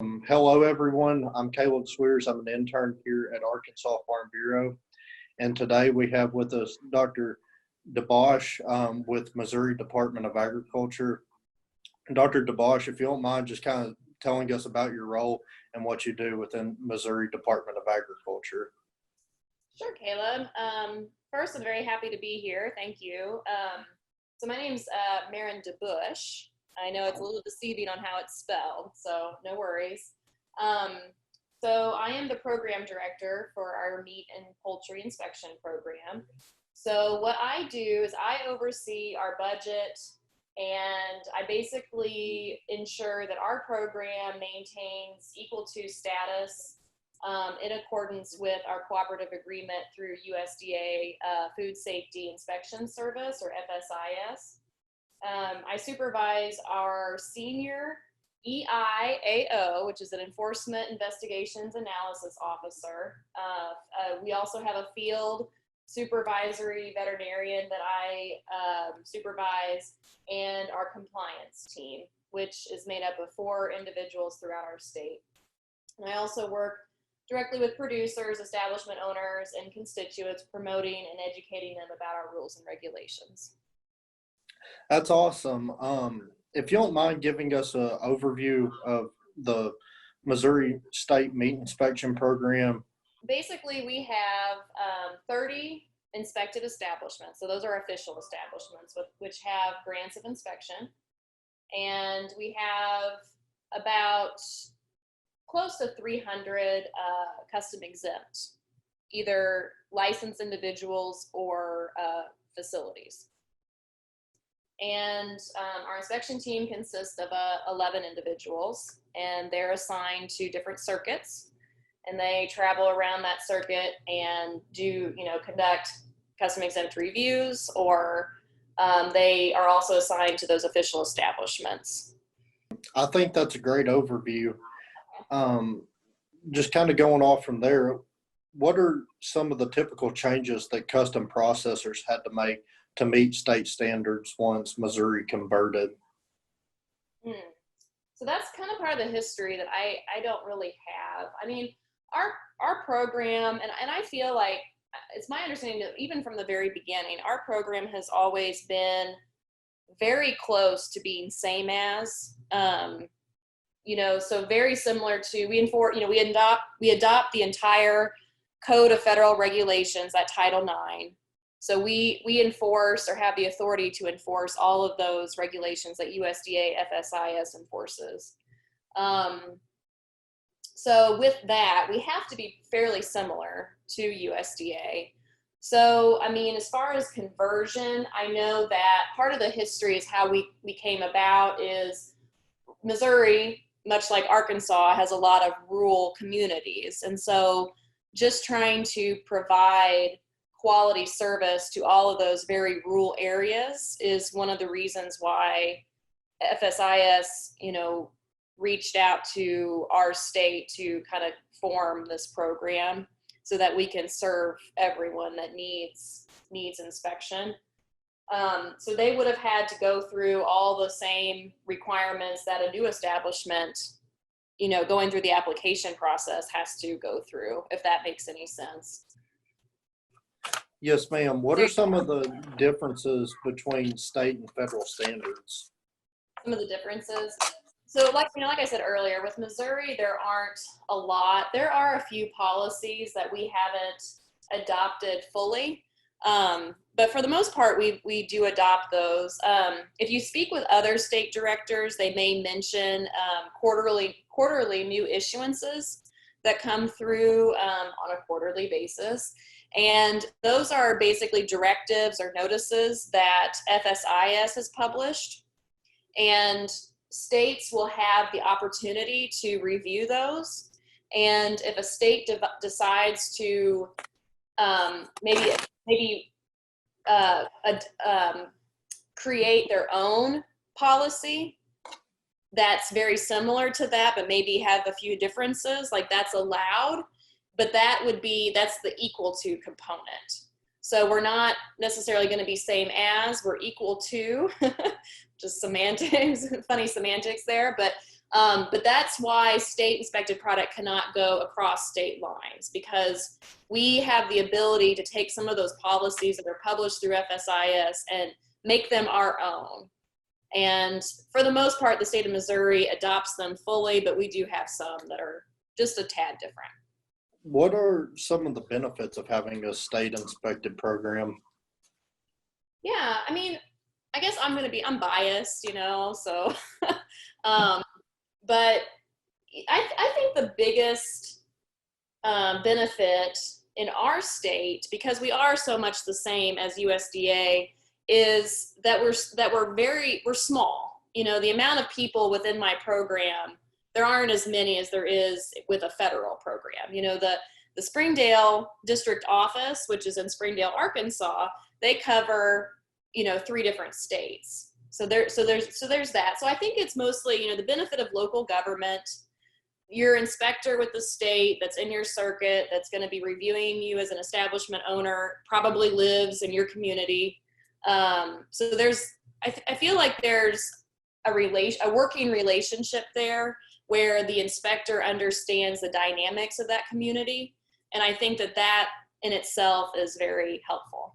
Hello, everyone. I'm Caleb Swears. I'm an intern here at Arkansas Farm Bureau. And today we have with us Dr. DeBauch with Missouri Department of Agriculture. Dr. DeBauch, if you don't mind just kind of telling us about your role and what you do within Missouri Department of Agriculture. Sure, Caleb. First, I'm very happy to be here. Thank you. So my name's Marin DeBauch. I know it's a little deceiving on how it's spelled, so no worries. So I am the program director for our meat and poultry inspection program. So what I do is I oversee our budget, and I basically ensure that our program maintains equal to status in accordance with our cooperative agreement through USDA Food Safety Inspection Service, or FSIS. I supervise our senior EIAO, which is an Enforcement Investigations Analysis Officer. We also have a field supervisory veterinarian that I supervise, and our compliance team, which is made up of 4 individuals throughout our state. And I also work directly with producers, establishment owners, and constituents, promoting and educating them about our rules and regulations. That's awesome. If you don't mind giving us an overview of the Missouri State Meat Inspection Program. Basically, we have 30 inspected establishments. So those are official establishments which have grants of inspection. And we have about close to 300 custom exempt, either licensed individuals or facilities. And our inspection team consists of 11 individuals, and they're assigned to different circuits, and they travel around that circuit and do, conduct custom exempt reviews, or they are also assigned to those official establishments. I think that's a great overview. Just kind of going off from there, what are some of the typical changes that custom processors had to make to meet state standards once Missouri converted? So that's kind of part of the history that I don't really have. I mean, our program, and I feel like it's my understanding that even from the very beginning, our program has always been very close to being same as, so very similar to, we adopt the entire Code of Federal Regulations, that Title IX. So we enforce, or have the authority to enforce, all of those regulations that USDA FSIS enforces. So with that, we have to be fairly similar to USDA. So, I mean, as far as conversion, I know that part of the history is how we came about is Missouri, much like Arkansas, has a lot of rural communities. And so just trying to provide quality service to all of those very rural areas is one of the reasons why FSIS, reached out to our state to kind of form this program so that we can serve everyone that needs inspection. So they would have had to go through all the same requirements that a new establishment, going through the application process has to go through, if that makes any sense. Yes, ma'am. What are some of the differences between state and federal standards? Some of the differences. So like I said earlier, with Missouri, there aren't a lot. There are a few policies that we haven't adopted fully. But for the most part, we do adopt those. If you speak with other state directors, they may mention quarterly new issuances that come through on a quarterly basis. And those are basically directives or notices that FSIS has published. And states will have the opportunity to review those. And if a state decides to maybe create their own policy that's very similar to that, but maybe have a few differences, like that's allowed, but that's the equal to component. So we're not necessarily going to be same as, we're equal to, just semantics, funny semantics there, but But that's why state inspected product cannot go across state lines, because we have the ability to take some of those policies that are published through FSIS and make them our own. And for the most part, the state of Missouri adopts them fully, but we do have some that are just a tad different. What are some of the benefits of having a state inspected program? Yeah, I mean, I guess I'm biased, so, but I think the biggest benefit in our state, because we are so much the same as USDA, is that we're small. The amount of people within my program, there aren't as many as there is with a federal program. The Springdale district office, which is in Springdale, Arkansas, they cover 3 different states. So there's that. So I think it's mostly the benefit of local government. Your inspector with the state that's in your circuit, that's going to be reviewing you as an establishment owner, probably lives in your community. So I feel like there's a working relationship there where the inspector understands the dynamics of that community. And I think that in itself is very helpful.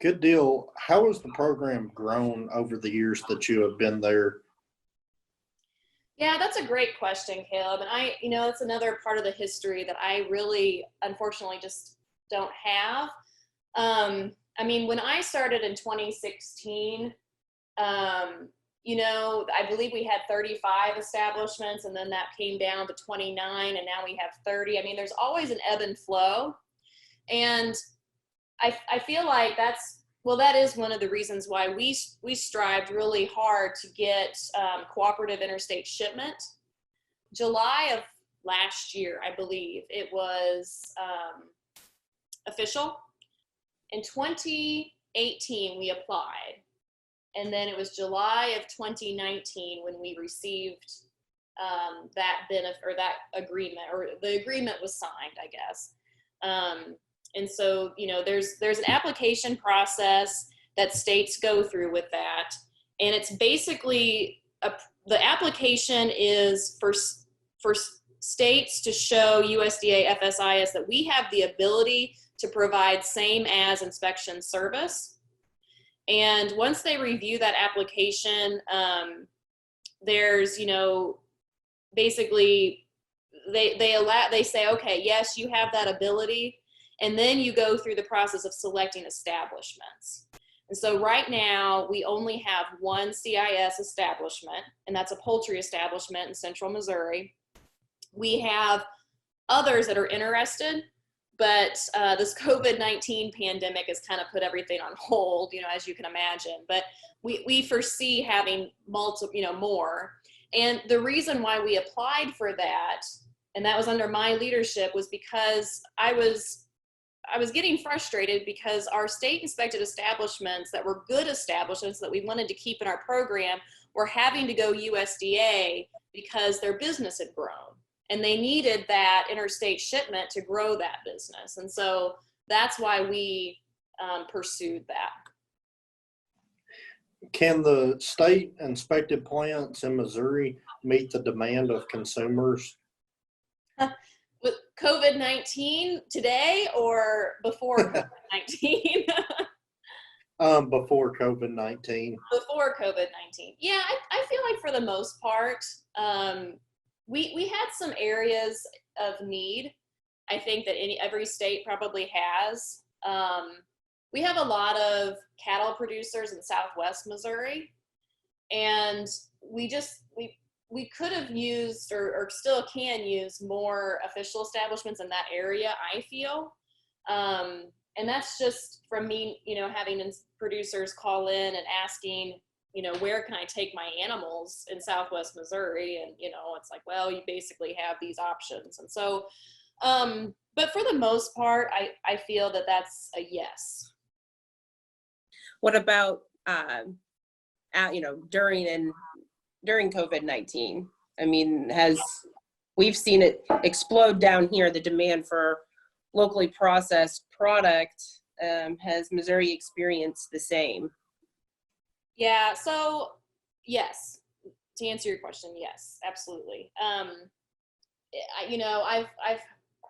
Good deal. How has the program grown over the years that you have been there? Yeah, that's a great question, Caleb. And it's another part of the history that I really, unfortunately, just don't have. When I started in 2016, I believe we had 35 establishments, and then that came down to 29, and now we have 30. There's always an ebb and flow. And I feel like that is one of the reasons why we strived really hard to get cooperative interstate shipment. July of last year, I believe, it was official. In 2018, we applied. And then it was July of 2019 when we received that benefit, or that agreement, or the agreement was signed, I guess. And so, there's an application process that states go through with that. And it's basically, the application is for states to show USDA FSIS that we have the ability to provide same as inspection service. And once they review that application, there's, basically they say, okay, yes, you have that ability. And then you go through the process of selecting establishments. And so right now we only have one CIS establishment, and that's a poultry establishment in central Missouri. We have others that are interested, but this COVID-19 pandemic has kind of put everything on hold, as you can imagine. But we foresee having more. And the reason why we applied for that, and that was under my leadership, was because I was getting frustrated because our state inspected establishments that were good establishments that we wanted to keep in our program were having to go USDA because their business had grown. And they needed that interstate shipment to grow that business. And so that's why we pursued that. Can the state inspected plants in Missouri meet the demand of consumers? With COVID-19 today or before COVID-19? Before COVID-19. Before COVID-19. Yeah, I feel like for the most part, we had some areas of need. I think that every state probably has. We have a lot of cattle producers in Southwest Missouri, and we could have used or still can use more official establishments in that area, I feel. And that's just from me, having producers call in and asking, where can I take my animals in Southwest Missouri? And, it's like, well, you basically have these options. And so, but for the most part, I feel that that's a yes. What about, during COVID-19? We've seen it explode down here, the demand for locally processed product. Has Missouri experienced the same? Yeah, so yes, to answer your question, yes, absolutely. I've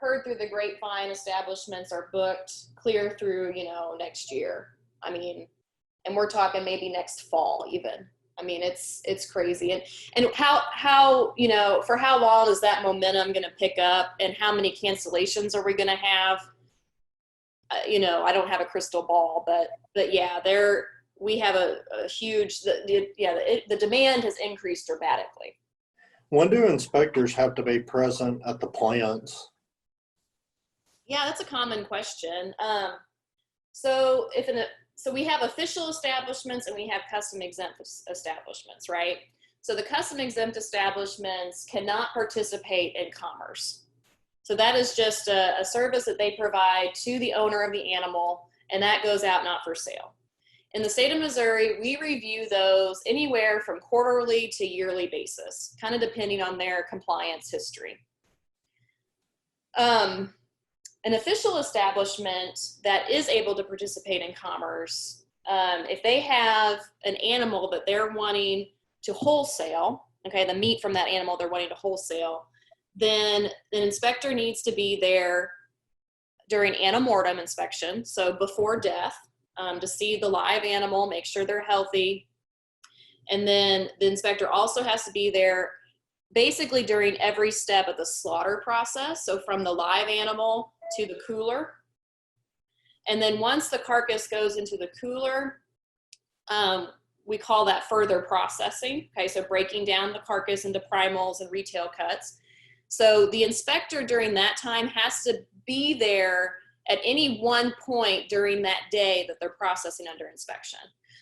heard through the grapevine establishments are booked clear through, next year. I mean, and we're talking maybe next fall even. I mean, it's crazy. And how, for how long is that momentum going to pick up, and how many cancellations are we going to have? I don't have a crystal ball, but yeah, we have a huge, the demand has increased dramatically. When do inspectors have to be present at the Yeah, that's a common question. So we have official establishments and we have custom exempt establishments, right? So the custom exempt establishments cannot participate in commerce. So that is just a service that they provide to the owner of the animal, and that goes out not for sale. In the state of Missouri, we review those anywhere from quarterly to yearly basis, kind of depending on their compliance history. An official establishment that is able to participate in commerce, if they have an animal that they're wanting to wholesale, okay, the meat from that animal they're wanting to wholesale, then the inspector needs to be there during antemortem inspection, so before death, to see the live animal, make sure they're healthy. And then the inspector also has to be there basically during every step of the slaughter process, so from the live animal to the cooler. And then once the carcass goes into the cooler, we call that further processing. Okay, so breaking down the carcass into primals and retail cuts. So the inspector during that time has to be there at any one point during that day that they're processing under inspection.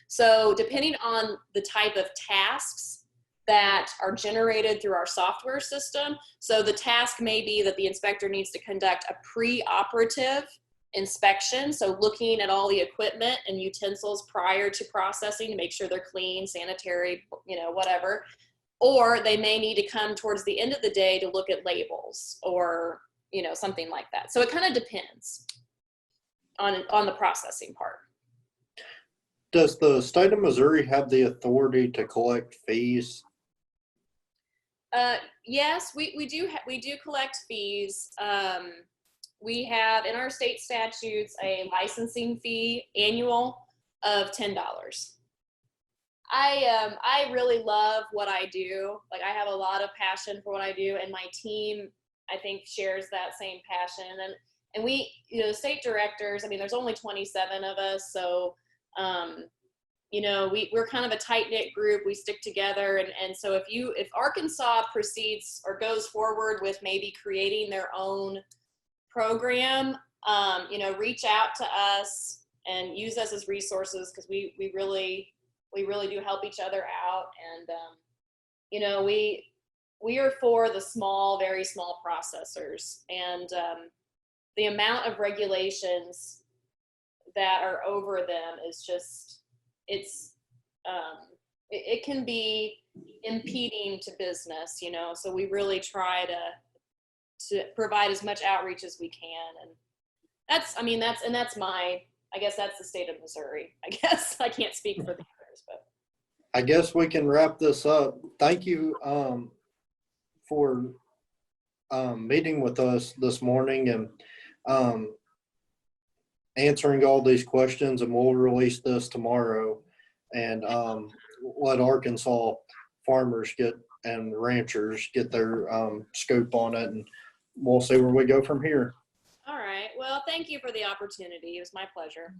So depending on the type of tasks that are generated through our software system, so the task may be that the inspector needs to conduct a pre-operative inspection, so looking at all the equipment and utensils prior to processing to make sure they're clean, sanitary, whatever. Or they may need to come towards the end of the day to look at labels or something like that. So it kind of depends on the processing part. Does the state of Missouri have the authority to collect fees? Yes, we do collect fees. We have in our state statutes a licensing fee annual of $10. I really love what I do. Like, I have a lot of passion for what I do, and my team, I think, shares that same passion. And we, the state directors, I mean, there's only 27 of us, so we're kind of a tight-knit group. We stick together, and so if Arkansas proceeds or goes forward with maybe creating their own program, reach out to us and use us as resources, because we really do help each other out. And we are for the small, very small processors, and the amount of regulations that are over them is just, it can be impeding to business, so we really try to provide as much outreach as we can. And that's I guess that's the state of Missouri. I guess I can't speak for the others, but I guess we can wrap this up. Thank you for meeting with us this morning and answering all these questions, and we'll release this tomorrow and let Arkansas farmers and ranchers get their scope on it, and we'll see where we go from here. all right. Well, thank you for the opportunity. It was my pleasure.